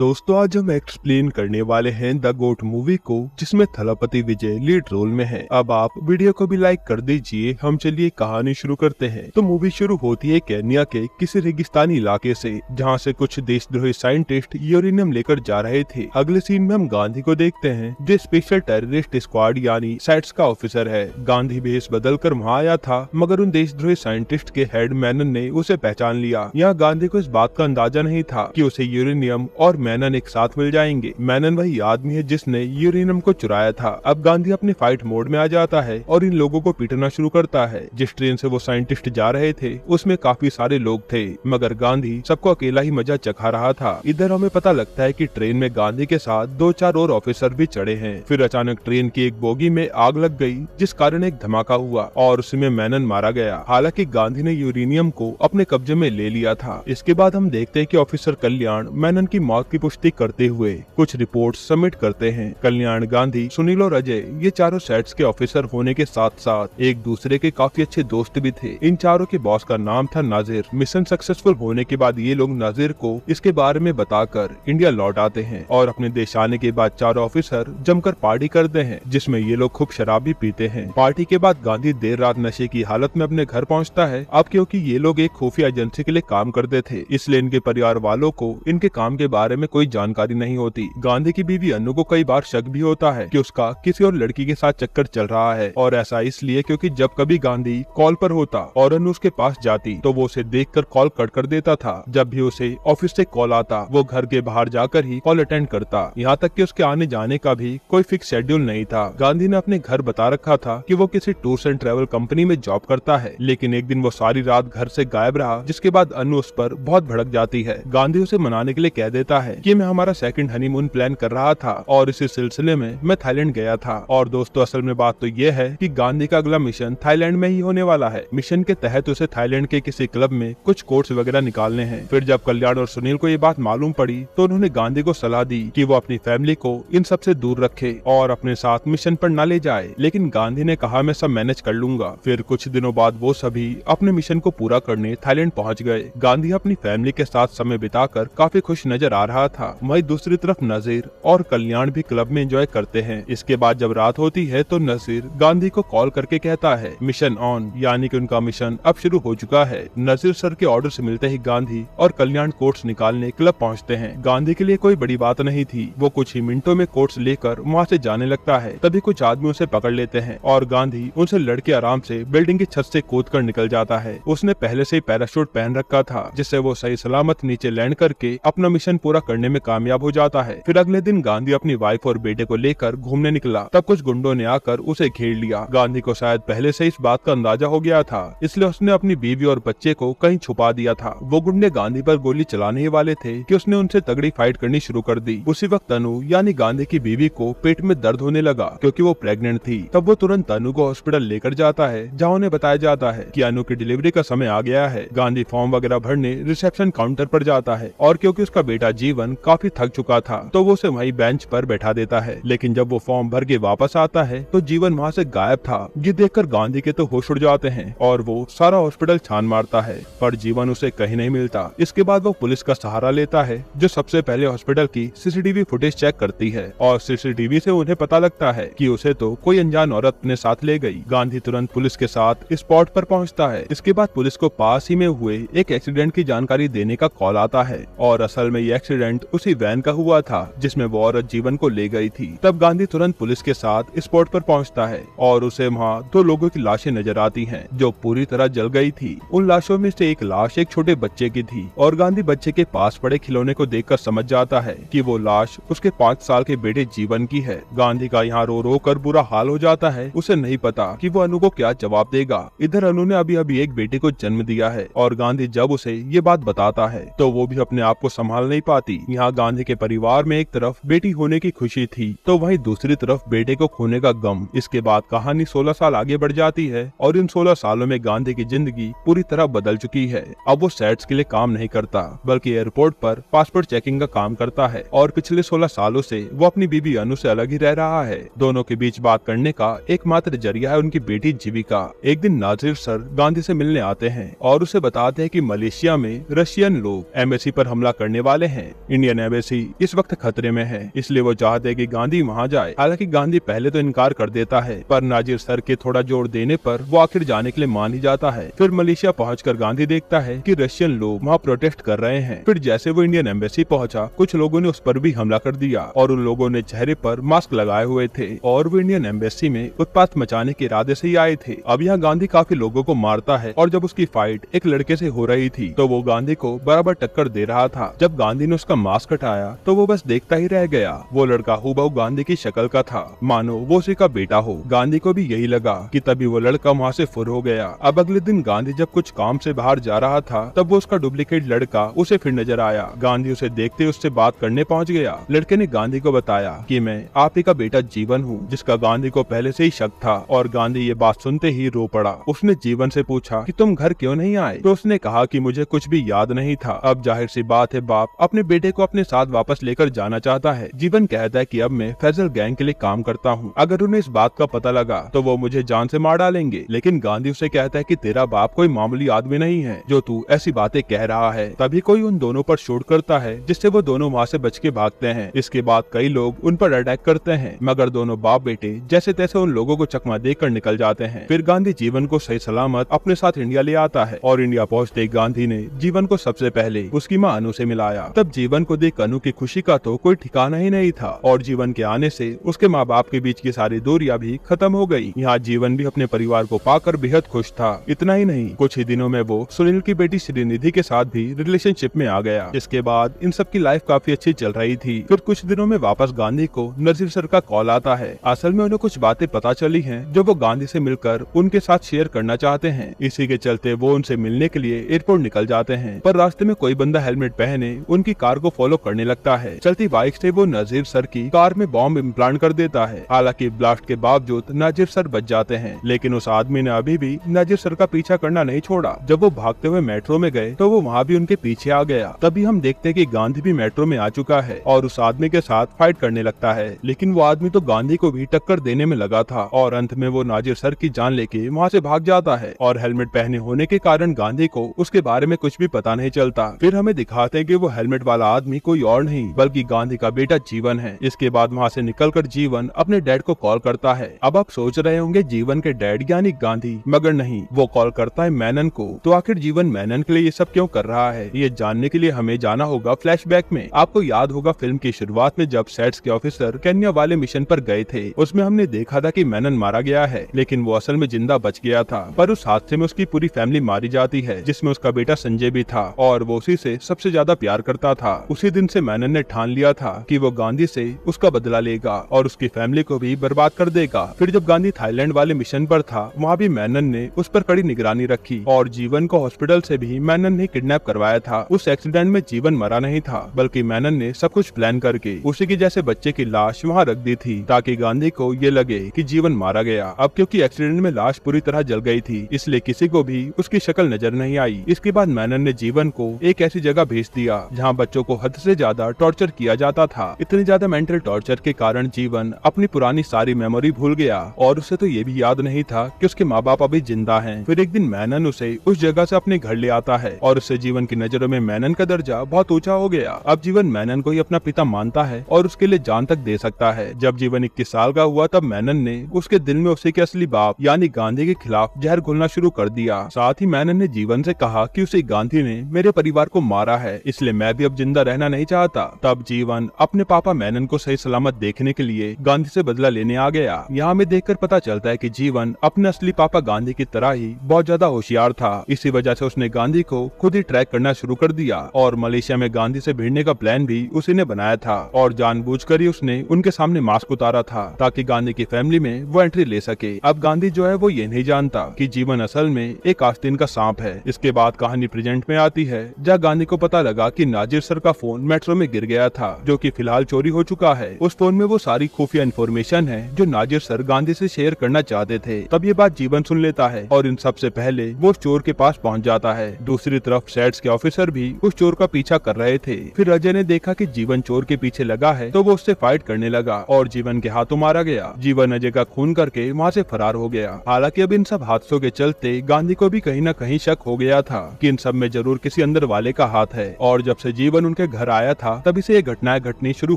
दोस्तों आज हम एक्सप्लेन करने वाले हैं द गोट मूवी को, जिसमें थलपति विजय लीड रोल में है। अब आप वीडियो को भी लाइक कर दीजिए। हम चलिए कहानी शुरू करते हैं। तो मूवी शुरू होती है केन्या के किसी रेगिस्तानी इलाके से, जहां से कुछ देशद्रोही साइंटिस्ट यूरेनियम लेकर जा रहे थे। अगले सीन में हम गांधी को देखते हैं, जो स्पेशल टेररिस्ट स्क्वाड यानी सैट्स का ऑफिसर है। गांधी भेष बदल कर वहाँ आया था, मगर उन देशद्रोही साइंटिस्ट के हेड मैनन ने उसे पहचान लिया। यहाँ गांधी को इस बात का अंदाजा नहीं था कि उसे यूरेनियम और मैनन एक साथ मिल जाएंगे। मैनन वही आदमी है जिसने यूरेनियम को चुराया था। अब गांधी अपने फाइट मोड में आ जाता है और इन लोगों को पीटना शुरू करता है। जिस ट्रेन से वो साइंटिस्ट जा रहे थे उसमें काफी सारे लोग थे, मगर गांधी सबको अकेला ही मजा चखा रहा था। इधर हमें पता लगता है कि ट्रेन में गांधी के साथ 2-4 और ऑफिसर भी चढ़े हैं। फिर अचानक ट्रेन की एक बोगी में आग लग गई, जिस कारण एक धमाका हुआ और उसमें मैनन मारा गया। हालांकि गांधी ने यूरेनियम को अपने कब्जे में ले लिया था। इसके बाद हम देखते हैं कि ऑफिसर कल्याण मैनन की मौत की पुष्टि करते हुए कुछ रिपोर्ट सबमिट करते हैं। कल्याण, गांधी, सुनील और अजय ये चारों सेट्स के ऑफिसर होने के साथ साथ एक दूसरे के काफी अच्छे दोस्त भी थे। इन चारों के बॉस का नाम था नाजिर। मिशन सक्सेसफुल होने के बाद ये लोग नाजिर को इसके बारे में बताकर इंडिया लौट आते हैं और अपने देश आने के बाद चारों ऑफिसर जमकर पार्टी करते हैं, जिसमें ये लोग खूब शराब भी पीते हैं। पार्टी के बाद गांधी देर रात नशे की हालत में अपने घर पहुंचता है। अब क्योंकि ये लोग एक खुफिया एजेंसी के लिए काम करते थे, इसलिए इनके परिवार वालों को इनके काम के बारे में कोई जानकारी नहीं होती। गांधी की बीवी अनु को कई बार शक भी होता है कि उसका किसी और लड़की के साथ चक्कर चल रहा है, और ऐसा इसलिए क्योंकि जब कभी गांधी कॉल पर होता और अनु उसके पास जाती तो वो उसे देखकर कॉल कट कर देता था। जब भी उसे ऑफिस से कॉल आता वो घर के बाहर जाकर ही कॉल अटेंड करता। यहाँ तक कि उसके आने जाने का भी कोई फिक्स शेड्यूल नहीं था। गांधी ने अपने घर बता रखा था कि वो किसी टूर्स एंड ट्रेवल कंपनी में जॉब करता है, लेकिन एक दिन वो सारी रात घर से गायब रहा, जिसके बाद अनु उस पर बहुत भड़क जाती है। गांधी उसे मनाने के लिए कह देता है कि मैं हमारा सेकंड हनीमून प्लान कर रहा था और इसी सिलसिले में मैं थाईलैंड गया था। और दोस्तों असल में बात तो ये है कि गांधी का अगला मिशन थाईलैंड में ही होने वाला है। मिशन के तहत उसे थाईलैंड के किसी क्लब में कुछ कोर्स वगैरह निकालने हैं। फिर जब कल्याण और सुनील को ये बात मालूम पड़ी तो उन्होंने गांधी को सलाह दी कि वो अपनी फैमिली को इन सब से दूर रखे और अपने साथ मिशन पर न ले जाए, लेकिन गांधी ने कहा मैं सब मैनेज कर लूंगा। फिर कुछ दिनों बाद वो सभी अपने मिशन को पूरा करने थाईलैंड पहुँच गए। गांधी अपनी फैमिली के साथ समय बिताकर काफी खुश नजर आ रहा था। वहीं दूसरी तरफ नजीर और कल्याण भी क्लब में एंजॉय करते हैं। इसके बाद जब रात होती है तो नजीर गांधी को कॉल करके कहता है मिशन ऑन, यानी कि उनका मिशन अब शुरू हो चुका है। नजीर सर के ऑर्डर से मिलते ही गांधी और कल्याण कोट्स निकालने क्लब पहुंचते हैं। गांधी के लिए कोई बड़ी बात नहीं थी, वो कुछ ही मिनटों में कोट्स लेकर वहां से जाने लगता है। तभी कुछ आदमी उसे पकड़ लेते हैं और गांधी उनसे लड़के आराम से बिल्डिंग की छत से कूद कर निकल जाता है। उसने पहले से ही पैराशूट पहन रखा था, जिससे वो सही सलामत नीचे लैंड करके अपना मिशन पूरा करने में कामयाब हो जाता है। फिर अगले दिन गांधी अपनी वाइफ और बेटे को लेकर घूमने निकला, तब कुछ गुंडों ने आकर उसे घेर लिया। गांधी को शायद पहले से इस बात का अंदाजा हो गया था, इसलिए उसने अपनी बीवी और बच्चे को कहीं छुपा दिया था। वो गुंडे गांधी पर गोली चलाने ही वाले थे कि उसने उनसे तगड़ी फाइट करनी शुरू कर दी। उसी वक्त अनु यानी गांधी की बीवी को पेट में दर्द होने लगा क्योंकि वो प्रेग्नेंट थी। तब वो तुरंत अनु को हॉस्पिटल लेकर जाता है, जहाँ उन्हें बताया जाता है कि अनु की डिलीवरी का समय आ गया है। गांधी फॉर्म वगैरह भरने रिसेप्शन काउंटर पर जाता है और क्योंकि उसका बेटा जीवन काफी थक चुका था तो वो उसे वहीं बेंच पर बैठा देता है। लेकिन जब वो फॉर्म भर के वापस आता है तो जीवन वहाँ से गायब था। ये देखकर गांधी के तो होश उड़ जाते हैं और वो सारा हॉस्पिटल छान मारता है, पर जीवन उसे कहीं नहीं मिलता। इसके बाद वो पुलिस का सहारा लेता है, जो सबसे पहले हॉस्पिटल की सीसीटीवी फुटेज चेक करती है और सीसीटीवी से उन्हें पता लगता है कि उसे तो कोई अनजान औरत अपने साथ ले गई। गांधी तुरंत पुलिस के साथ स्पॉट पर पहुँचता है। इसके बाद पुलिस को पास ही में हुए एक एक्सीडेंट की जानकारी देने का कॉल आता है और असल में ये एक्सीडेंट उसी वैन का हुआ था जिसमें वो औरत जीवन को ले गई थी। तब गांधी तुरंत पुलिस के साथ स्पॉट पर पहुंचता है और उसे वहां 2 लोगों की लाशें नजर आती हैं जो पूरी तरह जल गई थी। उन लाशों में से एक लाश एक छोटे बच्चे की थी और गांधी बच्चे के पास पड़े खिलौने को देखकर समझ जाता है कि वो लाश उसके 5 साल के बेटे जीवन की है। गांधी का यहाँ रो रो कर बुरा हाल हो जाता है। उसे नहीं पता कि वो अनु को क्या जवाब देगा। इधर अनु ने अभी अभी एक बेटे को जन्म दिया है और गांधी जब उसे ये बात बताता है तो वो भी अपने आप को संभाल नहीं पाती। यहाँ गांधी के परिवार में एक तरफ बेटी होने की खुशी थी तो वहीं दूसरी तरफ बेटे को खोने का गम। इसके बाद कहानी 16 साल आगे बढ़ जाती है और इन 16 सालों में गांधी की जिंदगी पूरी तरह बदल चुकी है। अब वो सेट्स के लिए काम नहीं करता बल्कि एयरपोर्ट पर पासपोर्ट चेकिंग का काम करता है और पिछले 16 सालों से वो अपनी बीबी अनु से अलग ही रह रहा है। दोनों के बीच बात करने का एकमात्र जरिया है उनकी बेटी जीविका। एक दिन नाजिर सर गांधी से मिलने आते हैं और उसे बताते हैं कि मलेशिया में रशियन लोग एम्बेसी पर हमला करने वाले हैं। इंडियन एम्बेसी इस वक्त खतरे में है, इसलिए वो चाहते हैं कि गांधी वहां जाए। हालांकि गांधी पहले तो इनकार कर देता है, पर नाजिर सर के थोड़ा जोर देने पर वो आखिर जाने के लिए मान ही जाता है। फिर मलेशिया पहुंचकर गांधी देखता है कि रशियन लोग वहाँ प्रोटेस्ट कर रहे हैं। फिर जैसे वो इंडियन एम्बेसी पहुंचा, कुछ लोगों ने उस पर भी हमला कर दिया और उन लोगों ने चेहरे पर मास्क लगाए हुए थे और वो इंडियन एम्बेसी में उत्पात मचाने के इरादे से ही आए थे। अब यहाँ गांधी काफी लोगों को मारता है और जब उसकी फाइट एक लड़के से हो रही थी तो वो गांधी को बराबर टक्कर दे रहा था। जब गांधी ने उसका मास्क हटाया तो वो बस देखता ही रह गया। वो लड़का हूबहू गांधी की शक्ल का था, मानो वो उसी का बेटा हो। गांधी को भी यही लगा कि तभी वो लड़का वहाँ से फुर हो गया। अब अगले दिन गांधी जब कुछ काम से बाहर जा रहा था तब वो उसका डुप्लीकेट लड़का उसे फिर नजर आया। गांधी उसे देखते उससे बात करने पहुँच गया। लड़के ने गांधी को बताया कि मैं आप ही का बेटा जीवन हूँ, जिसका गांधी को पहले से ही शक था। और गांधी ये बात सुनते ही रो पड़ा। उसने जीवन से पूछा कि तुम घर क्यों नहीं आए, तो उसने कहा कि मुझे कुछ भी याद नहीं था। अब जाहिर सी बात है, बाप अपने बेटे को अपने साथ वापस लेकर जाना चाहता है। जीवन कहता है कि अब मैं फैजल गैंग के लिए काम करता हूँ, अगर उन्हें इस बात का पता लगा तो वो मुझे जान से मार डालेंगे। लेकिन गांधी उसे कहता है कि तेरा बाप कोई मामूली आदमी नहीं है जो तू ऐसी बातें कह रहा है। तभी कोई उन दोनों पर शूट करता है, जिससे वो दोनों वहाँ से बच के भागते हैं। इसके बाद कई लोग उन पर अटैक करते हैं, मगर दोनों बाप बेटे जैसे तैसे उन लोगों को चकमा देकर निकल जाते हैं। फिर गांधी जीवन को सही सलामत अपने साथ इंडिया ले आता है और इंडिया पहुंचते गांधी ने जीवन को सबसे पहले उसकी मां अनु से मिलाया। तब जीवन को देख अनु की खुशी का तो कोई ठिकाना ही नहीं था और जीवन के आने से उसके माँ बाप के बीच की सारी दूरियां भी खत्म हो गई। यहाँ जीवन भी अपने परिवार को पाकर बेहद खुश था। इतना ही नहीं, कुछ ही दिनों में वो सुनील की बेटी श्रीनिधि के साथ भी रिलेशनशिप में आ गया। इसके बाद इन सब की लाइफ काफी अच्छी चल रही थी। फिर कुछ दिनों में वापस गांधी को नजीर सर का कॉल आता है। असल में उन्हें कुछ बातें पता चली हैं जो वो गांधी से मिलकर उनके साथ शेयर करना चाहते हैं। इसी के चलते वो उनसे मिलने के लिए एयरपोर्ट निकल जाते हैं, पर रास्ते में कोई बंदा हेलमेट पहने उनकी कार को फॉलो करने लगता है। चलती बाइक से वो नजीर सर की कार में बॉम्ब इम्प्लांट कर देता है। हालांकि ब्लास्ट के बावजूद नजीर सर बच जाते हैं, लेकिन उस आदमी ने अभी भी नजीर सर का पीछा करना नहीं छोड़ा। जब वो भागते हुए मेट्रो में गए तो वो वहाँ भी उनके पीछे आ गया। तभी हम देखते हैं कि गांधी भी मेट्रो में आ चुका है और उस आदमी के साथ फाइट करने लगता है। लेकिन वो आदमी तो गांधी को भी टक्कर देने में लगा था और अंत में वो नाजिर सर की जान लेके वहाँ से भाग जाता है। और हेलमेट पहने होने के कारण गांधी को उसके बारे में कुछ भी पता नहीं चलता। फिर हमें दिखाते हैं कि वो हेलमेट वाला आदमी कोई और नहीं बल्कि गांधी का बेटा जीवन है। इसके बाद वहाँ से निकलकर जीवन अपने डैड को कॉल करता है। अब आप सोच रहे होंगे जीवन के डैड यानी गांधी, मगर नहीं, वो कॉल करता है मेनन को। तो आखिर जीवन मेनन के लिए ये सब क्यों कर रहा है, ये जानने के लिए हमें जाना होगा फ्लैशबैक में। आपको याद होगा फिल्म की शुरुआत में जब सेट्स के ऑफिसर केन्या वाले मिशन पर गए थे, उसमें हमने देखा था कि मेनन मारा गया है, लेकिन वो असल में जिंदा बच गया था। पर उस हादसे में उसकी पूरी फैमिली मारी जाती है, जिसमें उसका बेटा संजय भी था और वो उसी से सबसे ज्यादा प्यार करता था। उसी दिन से मेनन ने ठान लिया था कि वो गांधी से उसका बदला लेगा और उसकी फैमिली को भी बर्बाद कर देगा। फिर जब गांधी थाईलैंड वाले मिशन पर था, वहाँ भी मेनन ने उस पर कड़ी निगरानी रखी और जीवन को हॉस्पिटल से भी मेनन ने किडनैप करवाया था। उस एक्सीडेंट में जीवन मरा नहीं था, बल्कि मेनन ने सब कुछ प्लान करके उसी के जैसे बच्चे की लाश वहाँ रख दी थी ताकि गांधी को ये लगे कि जीवन मारा गया। अब क्योंकि एक्सीडेंट में लाश पूरी तरह जल गई थी, इसलिए किसी को भी उसकी शक्ल नजर नहीं आई। इसके बाद मेनन ने जीवन को एक ऐसी जगह भेज दिया जहाँ बच्चों को हद से ज्यादा टॉर्चर किया जाता था। इतनी ज्यादा मेंटल टॉर्चर के कारण जीवन अपनी पुरानी सारी मेमोरी भूल गया और उसे तो ये भी याद नहीं था कि उसके माँ बाप अभी जिंदा हैं। फिर एक दिन मेनन उसे उस जगह से अपने घर ले आता है और उससे जीवन की नजरों में मेनन का दर्जा बहुत ऊंचा हो गया। अब जीवन मेनन को ही अपना पिता मानता है और उसके लिए जान तक दे सकता है। जब जीवन 21 साल का हुआ तब मेनन ने उसके दिल में उसे के असली बाप यानी गांधी के खिलाफ जहर घोलना शुरू कर दिया। साथ ही मेनन ने जीवन से कहा कि उसे गांधी ने मेरे परिवार को मारा है, इसलिए मैं भी अब जिंदा रहना नहीं चाहता। तब जीवन अपने पापा मेनन को सही सलामत देखने के लिए गांधी से बदला लेने आ गया। यहाँ हमें देखकर पता चलता है कि जीवन अपने असली पापा गांधी की तरह ही बहुत ज्यादा होशियार था। इसी वजह से उसने गांधी को खुद ही ट्रैक करना शुरू कर दिया और मलेशिया में गांधी से भिड़ने का प्लान भी उसी ने बनाया था और जानबूझकर ही उसने उनके सामने मास्क उतारा था ताकि गांधी की फैमिली में वो एंट्री ले सके। अब गांधी जो है वो ये नहीं जानता कि जीवन असल में एक आस्तीन का सांप है। इसके बाद कहानी प्रेजेंट में आती है जहाँ गांधी को पता लगा कि नाजिर सर का फोन मेट्रो में गिर गया था, जो कि फिलहाल चोरी हो चुका है। उस फोन में वो सारी खुफिया इन्फॉर्मेशन है जो नाजिर सर गांधी से शेयर करना चाहते थे। तब ये बात जीवन सुन लेता है और इन सबसे पहले वो उस चोर के पास पहुंच जाता है। दूसरी तरफ सेट्स के ऑफिसर भी उस चोर का पीछा कर रहे थे। फिर अजय ने देखा कि जीवन चोर के पीछे लगा है तो वो उससे फाइट करने लगा और जीवन के हाथों मारा गया। जीवन अजय का खून करके वहाँ से फरार हो गया। हालांकि अब इन सब हादसों के चलते गांधी को भी कहीं न कहीं शक हो गया था कि इन सब में जरूर किसी अंदर वाले का हाथ है। और जब से जीवन उनके के घर आया था तभी से ये घटनाएं घटनी शुरू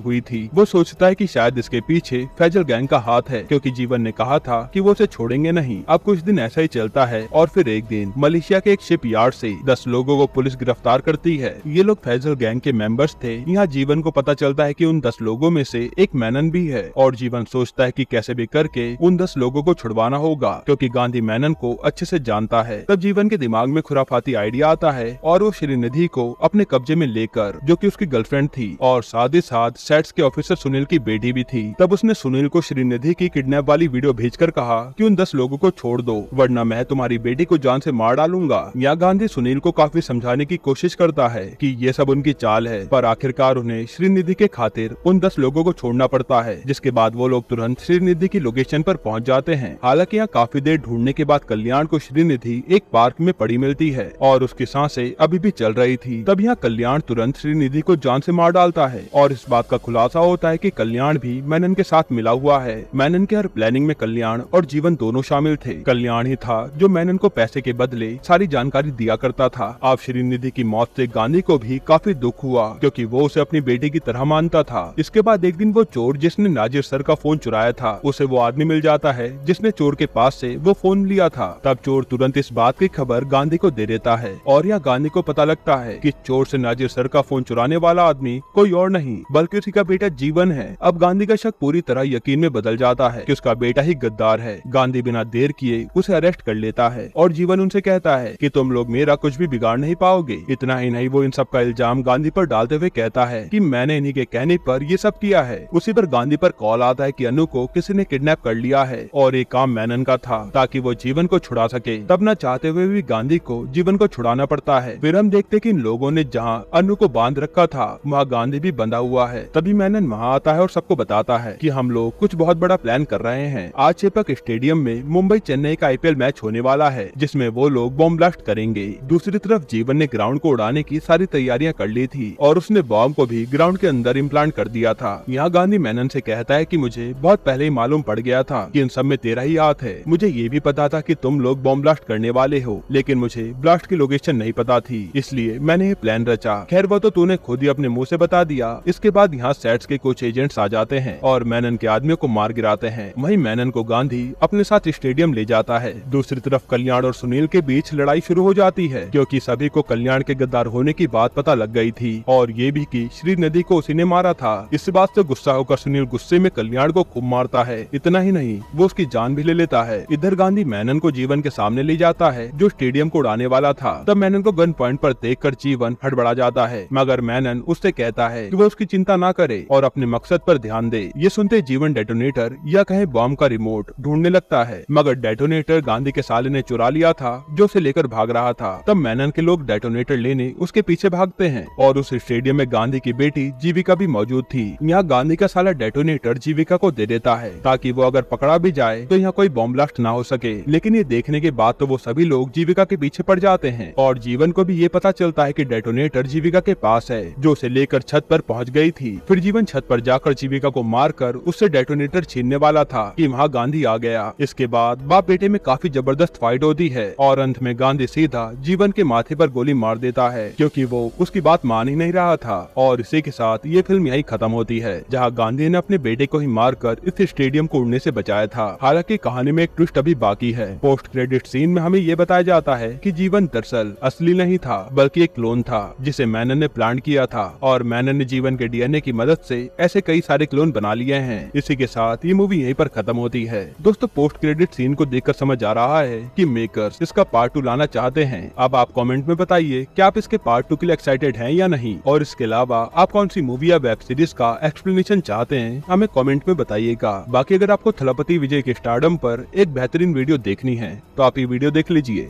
हुई थी। वो सोचता है कि शायद इसके पीछे फैजल गैंग का हाथ है, क्योंकि जीवन ने कहा था कि वो उसे छोड़ेंगे नहीं। अब कुछ दिन ऐसा ही चलता है और फिर एक दिन मलेशिया के एक शिप यार्ड से 10 लोगों को पुलिस गिरफ्तार करती है। ये लोग फैजल गैंग के मेंबर्स थे। यहाँ जीवन को पता चलता है कि उन 10 लोगों में से एक मेनन भी है और जीवन सोचता है कि कैसे भी करके उन 10 लोगों को छुड़वाना होगा, क्योंकि गांधी मेनन को अच्छे से जानता है। तब जीवन के दिमाग में खुराफाती आइडिया आता है और वो श्रीनिधि को अपने कब्जे में लेकर, जो कि उसकी गर्लफ्रेंड थी और साथ ही साथ सेट्स के ऑफिसर सुनील की बेटी भी थी, तब उसने सुनील को श्रीनिधि की किडनैप वाली वीडियो भेजकर कहा कि उन 10 लोगों को छोड़ दो, वरना मैं तुम्हारी बेटी को जान से मार डालूंगा। यहाँ गांधी सुनील को काफी समझाने की कोशिश करता है कि ये सब उनकी चाल है, पर आखिरकार उन्हें श्रीनिधि के खातिर उन 10 लोगों को छोड़ना पड़ता है, जिसके बाद वो लोग तुरंत श्रीनिधि की लोकेशन पर पहुंच जाते हैं। हालांकि यहाँ काफी देर ढूंढने के बाद कल्याण को श्रीनिधि एक पार्क में पड़ी मिलती है और उसकी सांसें अभी भी चल रही थी। तब यहाँ कल्याण तुरंत श्रीनिधि को जान से मार डालता है और इस बात का खुलासा होता है कि कल्याण भी मेनन के साथ मिला हुआ है। मेनन के हर प्लानिंग में कल्याण और जीवन दोनों शामिल थे। कल्याण ही था जो मेनन को पैसे के बदले सारी जानकारी दिया करता था। अब श्रीनिधि की मौत से गांधी को भी काफी दुख हुआ, क्योंकि वो उसे अपनी बेटी की तरह मानता था। इसके बाद एक दिन वो चोर जिसने नाजिर सर का फोन चुराया था, उसे वो आदमी मिल जाता है जिसने चोर के पास से वो फोन लिया था। तब चोर तुरंत इस बात की खबर गांधी को दे देता है और यह गांधी को पता लगता है कि चोर से नाजिर सर का फोन चुराने वाला आदमी कोई और नहीं बल्कि उसी का बेटा जीवन है। अब गांधी का शक पूरी तरह यकीन में बदल जाता है कि उसका बेटा ही गद्दार है। गांधी बिना देर किए उसे अरेस्ट कर लेता है और जीवन उनसे कहता है कि तुम लोग मेरा कुछ भी बिगाड़ नहीं पाओगे। इतना ही नहीं, वो इन सब का इल्जाम गांधी पर डालते हुए कहता है कि मैंने इन्हीं के कहने पर ये सब किया है। उसी पर गांधी पर कॉल आता है कि अनु को किसी ने किडनैप कर लिया है और ये काम मेनन का था ताकि वो जीवन को छुड़ा सके। तब न चाहते हुए भी गांधी को जीवन को छुड़ाना पड़ता है। फिर हम देखते कि इन लोगों ने जहाँ अनु को बांध रखा था वहाँ गांधी भी बंधा हुआ है। तभी मेनन वहाँ आता है और सबको बताता है कि हम लोग कुछ बहुत बड़ा प्लान कर रहे हैं। आज चेपक स्टेडियम में मुंबई चेन्नई का IPL मैच होने वाला है, जिसमें वो लोग बॉम्ब ब्लास्ट करेंगे। दूसरी तरफ जीवन ने ग्राउंड को उड़ाने की सारी तैयारियां कर ली थी और उसने बॉम्ब को भी ग्राउंड के अंदर इम्प्लांट कर दिया था। यहाँ गांधी मेनन से कहता है कि मुझे बहुत पहले ही मालूम पड़ गया था कि इन सब में तेरा ही हाथ है। मुझे ये भी पता था कि तुम लोग बॉम्ब ब्लास्ट करने वाले हो, लेकिन मुझे ब्लास्ट की लोकेशन नहीं पता थी, इसलिए मैंने ये प्लान रचा। खैर वो तो तूने खुद ही अपने मुंह से बता दिया। इसके बाद यहाँ सेट्स के कुछ एजेंट्स आ जाते हैं और मेनन के आदमियों को मार गिराते हैं। वहीं मेनन को गांधी अपने साथ स्टेडियम ले जाता है। दूसरी तरफ कल्याण और सुनील के बीच लड़ाई शुरू हो जाती है, क्योंकि सभी को कल्याण के गद्दार होने की बात पता लग गई थी और ये भी कि श्रीनिधि को उसी ने मारा था। इस बात से गुस्सा होकर सुनील गुस्से में कल्याण को खूब मारता है। इतना ही नहीं, वो उसकी जान भी ले लेता है। इधर गांधी मेनन को जीवन के सामने ले जाता है जो स्टेडियम को उड़ाने वाला था। तब मेनन को गन पॉइंट पर देखकर जीवन हड़बड़ा जाता है, मगर मेनन उससे कहता है कि वो उसकी चिंता ना करे और अपने मकसद पर ध्यान दे। ये सुनते जीवन डेटोनेटर या कहे बॉम्ब का रिमोट ढूंढने लगता है, मगर डेटोनेटर गांधी के साले ने चुरा लिया था जो उसे लेकर भाग रहा था। तब मेनन के लोग डेटोनेटर लेने उसके पीछे भागते हैं और उस स्टेडियम में गांधी की बेटी जीविका भी मौजूद थी। यहाँ गांधी का साला डेटोनेटर जीविका को दे देता है ताकि वो अगर पकड़ा भी जाए तो यहाँ कोई बॉम्ब ब्लास्ट ना हो सके। लेकिन ये देखने के बाद तो वो सभी लोग जीविका के पीछे पड़ जाते हैं और जीवन को भी ये पता चलता है कि डेटोनेटर जीविका के पास है जो उसे लेकर छत पर पहुँच गई थी। फिर जीवन छत पर जाकर जीविका को मारकर उससे डेटोनेटर छीनने वाला था कि वहाँ गांधी आ गया। इसके बाद बाप बेटे में काफी जबरदस्त फाइट होती है और अंत में गांधी सीधा जीवन के माथे पर गोली मार देता है, क्योंकि वो उसकी बात मान ही नहीं रहा था। और इसी के साथ ये फिल्म यही खत्म होती है, जहाँ गांधी ने अपने बेटे को ही मारकर इस स्टेडियम को उड़ने से बचाया था। हालांकि कहानी में एक ट्विस्ट अभी बाकी है। पोस्ट क्रेडिट सीन में हमें ये बताया जाता है कि जीवन दरअसल असली नहीं था बल्कि एक क्लोन था जिसे मेनन ने प्लान किया था और मेनन ने जीवन के DNA की मदद से ऐसे कई सारे क्लोन बना लिए हैं। इसी के साथ ये मूवी यहीं पर खत्म होती है। दोस्तों पोस्ट क्रेडिट सीन को देखकर समझ आ रहा है कि मेकर्स इसका पार्ट 2 लाना चाहते हैं। अब आप कमेंट में बताइए कि आप इसके पार्ट 2 के लिए एक्साइटेड हैं या नहीं, और इसके अलावा आप कौन सी मूवी या वेब सीरीज का एक्सप्लेनेशन चाहते हैं हमें कमेंट में बताइएगा। बाकी अगर आपको थलपति विजय के स्टारडम पर एक बेहतरीन वीडियो देखनी है तो आप ये वीडियो देख लीजिए।